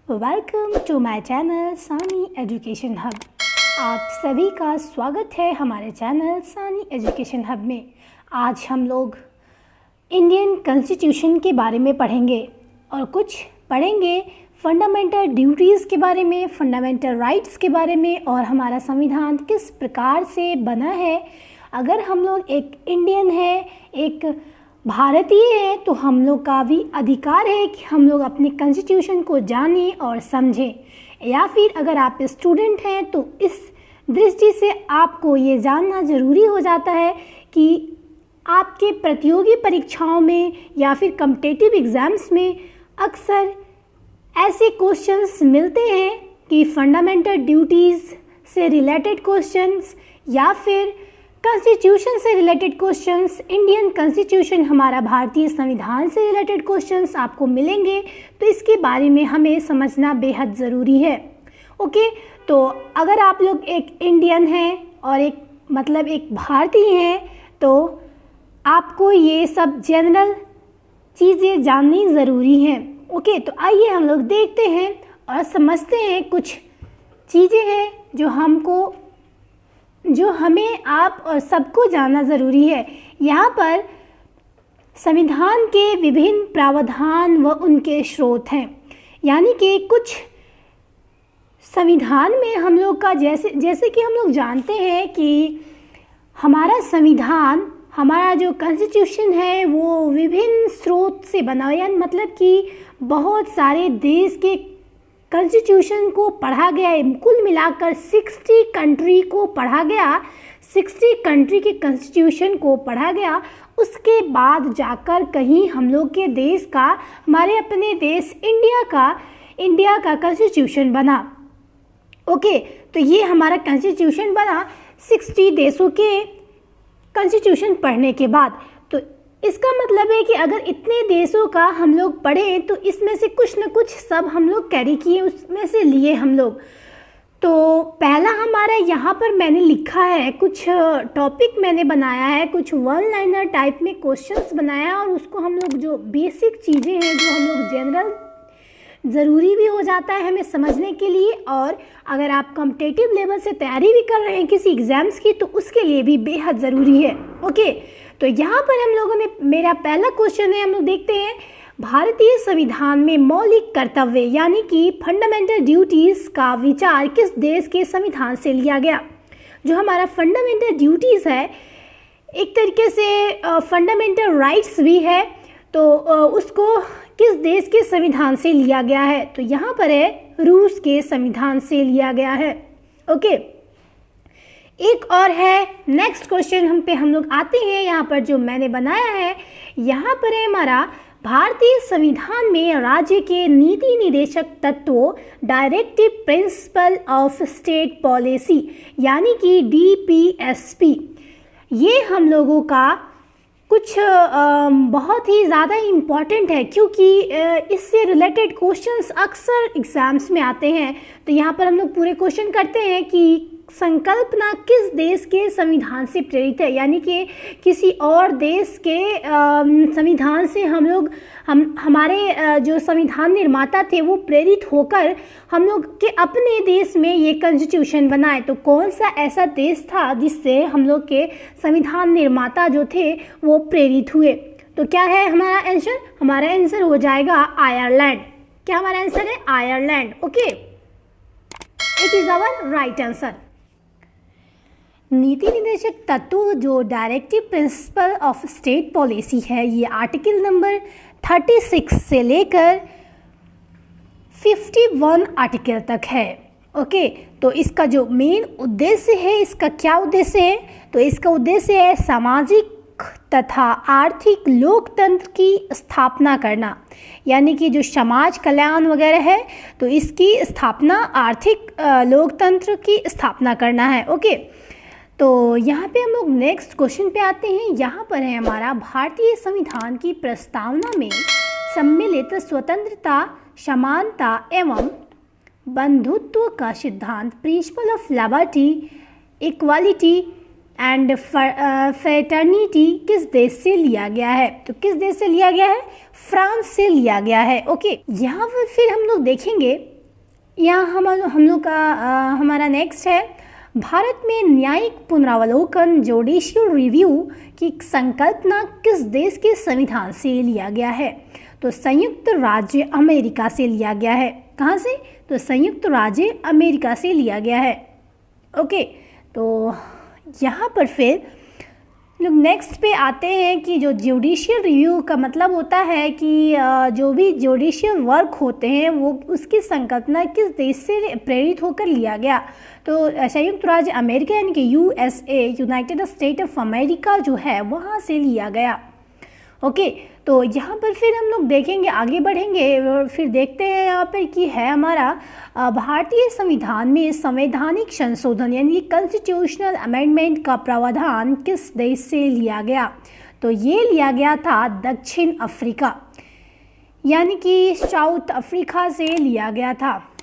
Welcome to my channel सानी education hub. आप सभी का स्वागत है हमारे चैनल सानी एजुकेशन हब में। आज हम लोग इंडियन कॉन्स्टिट्यूशन के बारे में पढ़ेंगे और कुछ पढ़ेंगे फंडामेंटल ड्यूटीज़ के बारे में, फंडामेंटल राइट्स के बारे में और हमारा संविधान किस प्रकार से बना है। अगर हम लोग एक इंडियन है, एक भारतीय है, तो हम लोग का भी अधिकार है कि हम लोग अपने कॉन्स्टिट्यूशन को जानें और समझें। या फिर अगर आप स्टूडेंट हैं तो इस दृष्टि से आपको ये जानना ज़रूरी हो जाता है कि आपके प्रतियोगी परीक्षाओं में या फिर कॉम्पिटिटिव एग्ज़ाम्स में अक्सर ऐसे क्वेश्चंस मिलते हैं कि फंडामेंटल ड्यूटीज़ से रिलेटेड क्वेश्चंस या फिर कॉन्स्टिट्यूशन से रिलेटेड क्वेश्चंस, इंडियन कॉन्स्टिट्यूशन हमारा भारतीय संविधान से रिलेटेड क्वेश्चंस आपको मिलेंगे। तो इसके बारे में हमें समझना बेहद ज़रूरी है। ओके, तो अगर आप लोग एक इंडियन हैं और एक भारतीय हैं तो आपको ये सब जनरल चीज़ें जाननी ज़रूरी हैं। ओके, तो आइए हम लोग देखते हैं और समझते हैं कुछ चीज़ें हैं जो हमें आप और सबको जानना ज़रूरी है। यहाँ पर संविधान के विभिन्न प्रावधान व उनके स्रोत हैं, यानी कि कुछ संविधान में हम लोग का जैसे कि हम लोग जानते हैं कि हमारा संविधान, हमारा जो कॉन्स्टिट्यूशन है वो विभिन्न स्रोत से बना है, मतलब कि बहुत सारे देश के कॉन्स्टिट्यूशन को पढ़ा गया है। कुल मिलाकर 60 कंट्री को पढ़ा गया, 60 कंट्री के कॉन्स्टिट्यूशन को पढ़ा गया। उसके बाद जाकर कहीं हम लोग के देश का, हमारे अपने देश इंडिया का कॉन्स्टिट्यूशन बना। ओके, तो ये हमारा कॉन्स्टिट्यूशन बना 60 देशों के कॉन्स्टिट्यूशन पढ़ने के बाद। तो इसका मतलब है कि अगर इतने देशों का हम लोग पढ़ें तो इसमें से कुछ न कुछ सब हम लोग कैरी किए, उसमें से लिए हम लोग। तो पहला हमारा यहाँ पर मैंने लिखा है, कुछ टॉपिक मैंने बनाया है, कुछ वन लाइनर टाइप में क्वेश्चंस बनाया है और उसको हम लोग जो बेसिक चीज़ें हैं जो हम लोग जनरल ज़रूरी भी हो जाता है हमें समझने के लिए, और अगर आप कॉम्पिटिटिव लेवल से तैयारी भी कर रहे हैं किसी एग्ज़ाम्स की तो उसके लिए भी बेहद ज़रूरी है। ओके, तो यहाँ पर हम लोगों ने, मेरा पहला क्वेश्चन है, हम लोग देखते हैं भारतीय संविधान में मौलिक कर्तव्य यानी कि फंडामेंटल ड्यूटीज़ का विचार किस देश के संविधान से लिया गया। जो हमारा फंडामेंटल ड्यूटीज़ है एक तरीके से फंडामेंटल राइट्स भी है, तो उसको किस देश के संविधान से लिया गया है, तो यहाँ पर है रूस के संविधान से लिया गया है। ओके, एक और है नेक्स्ट क्वेश्चन हम लोग आते हैं। यहाँ पर जो मैंने बनाया है, यहाँ पर है हमारा भारतीय संविधान में राज्य के नीति निर्देशक तत्वों, directive principle of state policy यानी कि DPSP, ये हम लोगों का कुछ बहुत ही ज़्यादा इम्पॉर्टेंट है क्योंकि इससे रिलेटेड क्वेश्चंस अक्सर एग्ज़ाम्स में आते हैं। तो यहाँ पर हम लोग पूरे क्वेश्चन करते हैं कि संकल्पना किस देश के संविधान से प्रेरित है, यानी कि किसी और देश के संविधान से हमारे जो संविधान निर्माता थे वो प्रेरित होकर हम लोग के अपने देश में ये कॉन्स्टिट्यूशन बनाए। तो कौन सा ऐसा देश था जिससे हम लोग के संविधान निर्माता जो थे वो प्रेरित हुए। तो क्या है हमारा आंसर? हमारा आंसर हो जाएगा आयरलैंड। क्या हमारा आंसर है? Ireland. Okay, it is our right answer. नीति निर्देशक तत्व जो directive principle of state policy है, ये आर्टिकल नंबर 36 से लेकर 51 आर्टिकल तक है। ओके, तो इसका जो मेन उद्देश्य है, इसका क्या उद्देश्य है? तो इसका उद्देश्य है सामाजिक तथा आर्थिक लोकतंत्र की स्थापना करना, यानी कि जो समाज कल्याण वगैरह है तो इसकी स्थापना, आर्थिक लोकतंत्र की स्थापना करना है। ओके, तो यहाँ पे हम लोग नेक्स्ट क्वेश्चन पे आते हैं। यहाँ पर है हमारा भारतीय संविधान की प्रस्तावना में सम्मिलित स्वतंत्रता, समानता एवं बंधुत्व का सिद्धांत, principle of liberty, equality and fraternity किस देश से लिया गया है? तो किस देश से लिया गया है? फ्रांस से लिया गया है। ओके, यहाँ पर फिर हम लोग देखेंगे यहाँ हम लोग का हमारा नेक्स्ट है, भारत में न्यायिक पुनरावलोकन जुडिशियल रिव्यू की संकल्पना किस देश के संविधान से लिया गया है? तो संयुक्त राज्य अमेरिका से लिया गया है। कहाँ से? तो संयुक्त राज्य अमेरिका से लिया गया है। ओके, तो यहाँ पर फिर लोग नेक्स्ट पे आते हैं कि जो जुडिशियल रिव्यू का मतलब होता है कि जो भी जुडिशियल वर्क होते हैं वो उसकी संकल्पना किस देश से प्रेरित होकर लिया गया? तो संयुक्त राज्य अमेरिका यानी कि USA, United state of America जो है वहाँ से लिया गया। ओके, तो यहाँ पर फिर हम लोग देखेंगे, आगे बढ़ेंगे और फिर देखते हैं यहाँ पर कि है हमारा भारतीय संविधान में संवैधानिक संशोधन यानी कॉन्स्टिट्यूशनल अमेंडमेंट का प्रावधान किस देश से लिया गया? तो ये लिया गया था दक्षिण अफ्रीका यानी कि साउथ अफ्रीका से लिया गया था।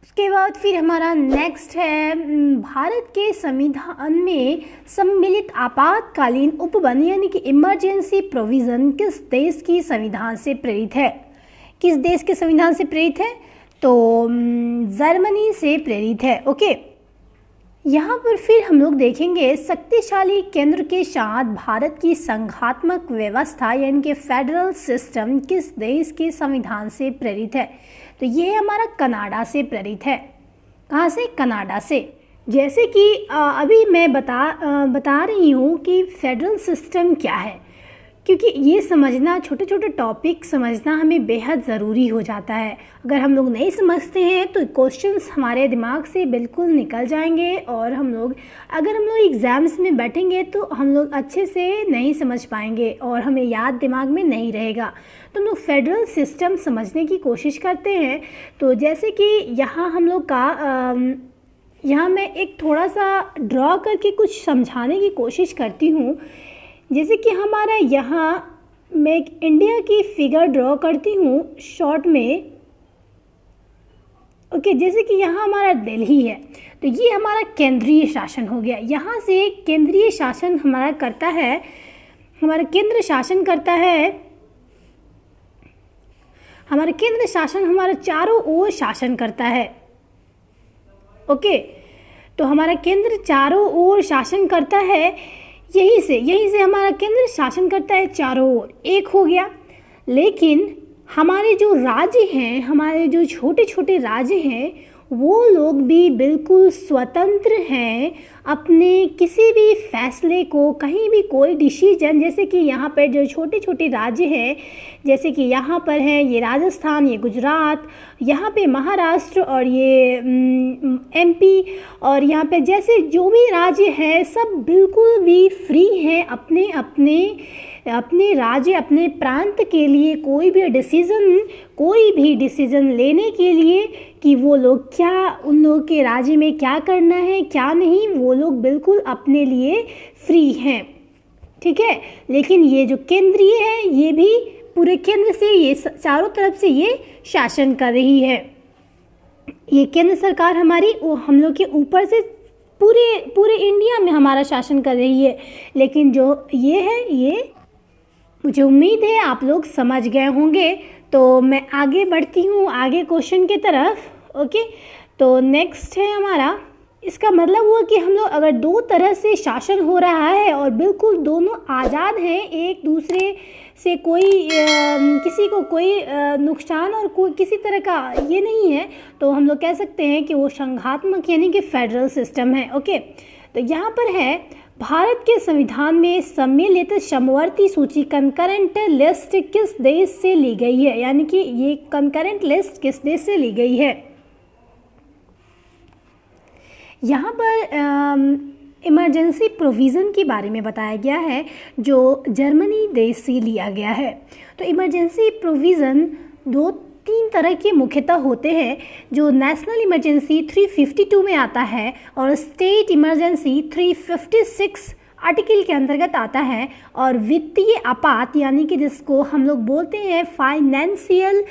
उसके बाद फिर हमारा नेक्स्ट है, भारत के संविधान में सम्मिलित आपातकालीन उपबंध यानी कि इमरजेंसी प्रोविज़न किस देश की संविधान से प्रेरित है? किस देश के संविधान से प्रेरित है? तो जर्मनी से प्रेरित है। ओके, यहाँ पर फिर हम लोग देखेंगे शक्तिशाली केंद्र के साथ भारत की संघात्मक व्यवस्था यानी कि फेडरल सिस्टम किस देश के संविधान से प्रेरित है? तो ये हमारा कनाडा से प्रेरित है। कहाँ से? कनाडा से। जैसे कि अभी मैं बता रही हूँ कि फेडरल सिस्टम क्या है, क्योंकि ये समझना, छोटे छोटे टॉपिक समझना हमें बेहद ज़रूरी हो जाता है। अगर हम लोग नहीं समझते हैं तो क्वेश्चंस हमारे दिमाग से बिल्कुल निकल जाएंगे और अगर हम लोग एग्ज़ाम्स में बैठेंगे तो हम लोग अच्छे से नहीं समझ पाएंगे और हमें याद दिमाग में नहीं रहेगा। तो हम लोग फेडरल सिस्टम समझने की कोशिश करते हैं। तो जैसे कि यहाँ हम लोग का यहाँ मैं एक थोड़ा सा ड्रॉ करके कुछ समझाने की कोशिश करती हूँ। जैसे कि हमारा यहाँ मैं एक इंडिया की फिगर ड्रॉ करती हूँ शॉर्ट में। ओके, जैसे कि यहाँ हमारा दिल्ली है, तो ये हमारा केंद्रीय शासन हो गया। यहाँ से केंद्रीय शासन हमारा करता है, हमारा केंद्र शासन करता है, हमारा केंद्र शासन हमारा चारों ओर शासन करता है। ओके, तो हमारा केंद्र चारों ओर शासन करता है, यहीं से हमारा केंद्र शासन करता है चारों ओर। एक हो गया। लेकिन हमारे जो राज्य हैं, हमारे जो छोटे छोटे राज्य हैं, वो लोग भी बिल्कुल स्वतंत्र हैं अपने किसी भी फैसले को, कहीं भी कोई डिसीजन, जैसे कि यहाँ पर जो छोटे छोटे राज्य हैं, जैसे कि यहाँ पर है ये राजस्थान, ये गुजरात, यहाँ पे महाराष्ट्र और ये MP, और यहाँ पे जैसे जो भी राज्य हैं सब बिल्कुल भी फ्री हैं अपने राज्य, अपने प्रांत के लिए कोई भी डिसीज़न लेने के लिए कि वो लोग उन लोगों के राज्य में क्या करना है क्या नहीं, वो लोग बिल्कुल अपने लिए फ्री हैं। ठीक है, लेकिन ये जो केंद्रीय है ये भी पूरे केंद्र से, ये चारों तरफ से ये शासन कर रही है। ये केंद्र सरकार हमारी हम लोग के ऊपर से पूरे इंडिया में हमारा शासन कर रही है। लेकिन जो ये है, ये मुझे उम्मीद है आप लोग समझ गए होंगे। तो मैं आगे बढ़ती हूँ आगे क्वेश्चन की तरफ। ओके, तो नेक्स्ट है हमारा, इसका मतलब हुआ कि हम लोग अगर दो तरह से शासन हो रहा है और बिल्कुल दोनों आज़ाद हैं, एक दूसरे से किसी को कोई नुकसान और कोई किसी तरह का ये नहीं है, तो हम लोग कह सकते हैं कि वो संघात्मक यानी कि फेडरल सिस्टम है। ओके, तो यहाँ पर है भारत के संविधान में सम्मिलित समवर्ती सूची कंकरेंट लिस्ट किस देश से ली गई है? यानी कि ये कंकरेंट लिस्ट किस देश से ली गई है? यहाँ पर इमरजेंसी प्रोविज़न के बारे में बताया गया है जो जर्मनी देश से लिया गया है। तो इमरजेंसी प्रोविज़न तीन तरह के मुख्यतः होते हैं, जो नेशनल इमरजेंसी 352 में आता है और स्टेट इमरजेंसी 356 आर्टिकल के अंतर्गत आता है, और वित्तीय आपात यानी कि जिसको हम लोग बोलते हैं फाइनेंशियल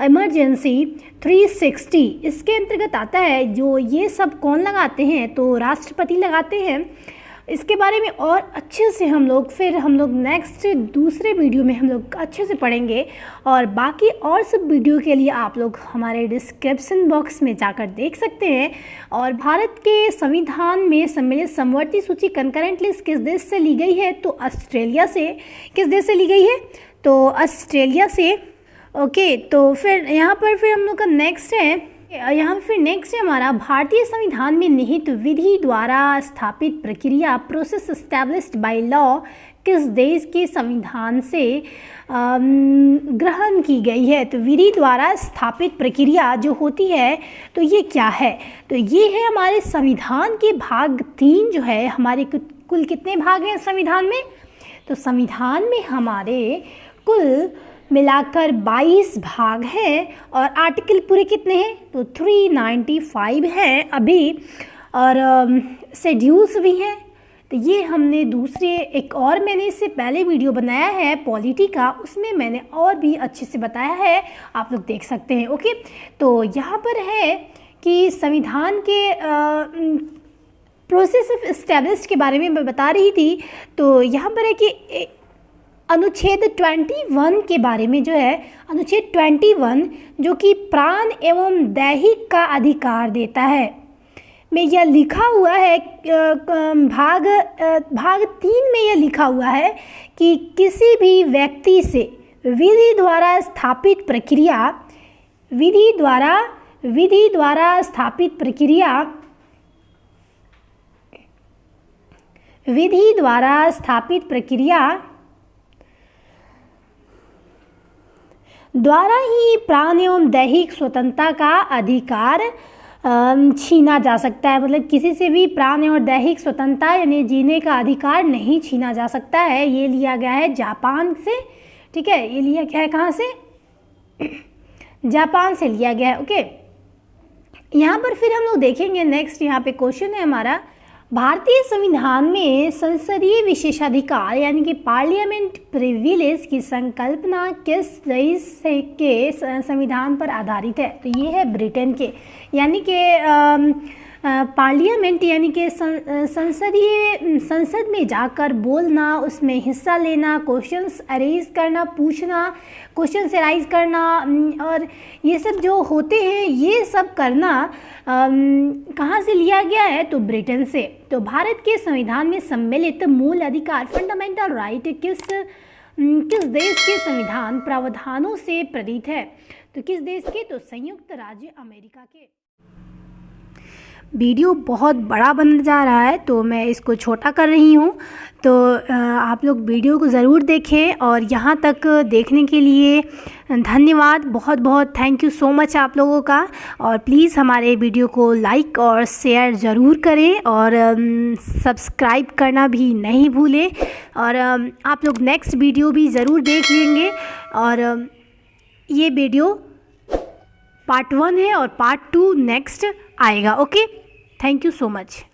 इमरजेंसी 360 इसके अंतर्गत आता है। जो ये सब कौन लगाते हैं? तो राष्ट्रपति लगाते हैं। इसके बारे में और अच्छे से हम लोग नेक्स्ट दूसरे वीडियो में हम लोग अच्छे से पढ़ेंगे। और बाकी और सब वीडियो के लिए आप लोग हमारे डिस्क्रिप्शन बॉक्स में जाकर देख सकते हैं। और भारत के संविधान में सम्मिलित समवर्ती सूची कंकरेंट लिस्ट किस देश से ली गई है? तो ऑस्ट्रेलिया से। किस देश से ली गई है? तो ऑस्ट्रेलिया से। ओके, तो फिर यहाँ पर फिर हम लोग का नेक्स्ट है हमारा भारतीय संविधान में निहित विधि द्वारा स्थापित प्रक्रिया प्रोसेस एस्टैब्लिश्ड बाय लॉ किस देश के संविधान से ग्रहण की गई है? तो विधि द्वारा स्थापित प्रक्रिया जो होती है तो ये क्या है? तो ये है हमारे संविधान के भाग 3 जो है। हमारे कुल कितने भाग हैं संविधान में? तो संविधान में हमारे कुल मिलाकर 22 भाग हैं। और आर्टिकल पूरे कितने हैं? तो 395 हैं अभी। और शेड्यूल्स भी हैं। तो ये हमने एक और मैंने इससे पहले वीडियो बनाया है पॉलिटी का, उसमें मैंने और भी अच्छे से बताया है, आप लोग देख सकते हैं। ओके, तो यहाँ पर है कि संविधान के प्रोसेस ऑफ एस्टैब्लिश्ड के बारे में मैं बता रही थी। तो यहाँ पर है कि अनुच्छेद 21 के बारे में जो है, अनुच्छेद 21 जो कि प्राण एवं दैहिक का अधिकार देता है, में यह लिखा हुआ है भाग 3 में यह लिखा हुआ है कि किसी भी व्यक्ति से विधि द्वारा स्थापित प्रक्रिया द्वारा ही प्राण एवं दैहिक स्वतंत्रता का अधिकार छीना जा सकता है। मतलब किसी से भी प्राण और दैहिक स्वतंत्रता यानी जीने का अधिकार नहीं छीना जा सकता है। ये लिया गया है जापान से। ठीक है, ये लिया गया है कहाँ से? जापान से लिया गया है। ओके, यहाँ पर फिर हम लोग देखेंगे नेक्स्ट। यहाँ पे क्वेश्चन है हमारा, भारतीय संविधान में संसदीय विशेषाधिकार यानी कि पार्लियामेंट प्रिविलेज की संकल्पना किस देश के संविधान पर आधारित है? तो ये है ब्रिटेन के। यानी कि पार्लियामेंट यानी कि संसद में जाकर बोलना, उसमें हिस्सा लेना, क्वेश्चंस अरेज करना, पूछना, क्वेश्चंस अराइज करना, और ये सब जो होते हैं ये सब करना कहाँ से लिया गया है? तो ब्रिटेन से। तो भारत के संविधान में सम्मिलित मूल अधिकार फंडामेंटल राइट किस देश के संविधान प्रावधानों से प्रेरित है? तो किस देश के? तो संयुक्त राज्य अमेरिका के। वीडियो बहुत बड़ा बन जा रहा है तो मैं इसको छोटा कर रही हूँ। तो आप लोग वीडियो को ज़रूर देखें। और यहाँ तक देखने के लिए धन्यवाद, बहुत बहुत थैंक यू सो मच आप लोगों का। और प्लीज़ हमारे वीडियो को लाइक और शेयर ज़रूर करें और सब्सक्राइब करना भी नहीं भूलें। और आप लोग नेक्स्ट वीडियो भी ज़रूर देख लेंगे। और ये वीडियो पार्ट 1 है और पार्ट 2 नेक्स्ट आएगा। Okay, thank you so much.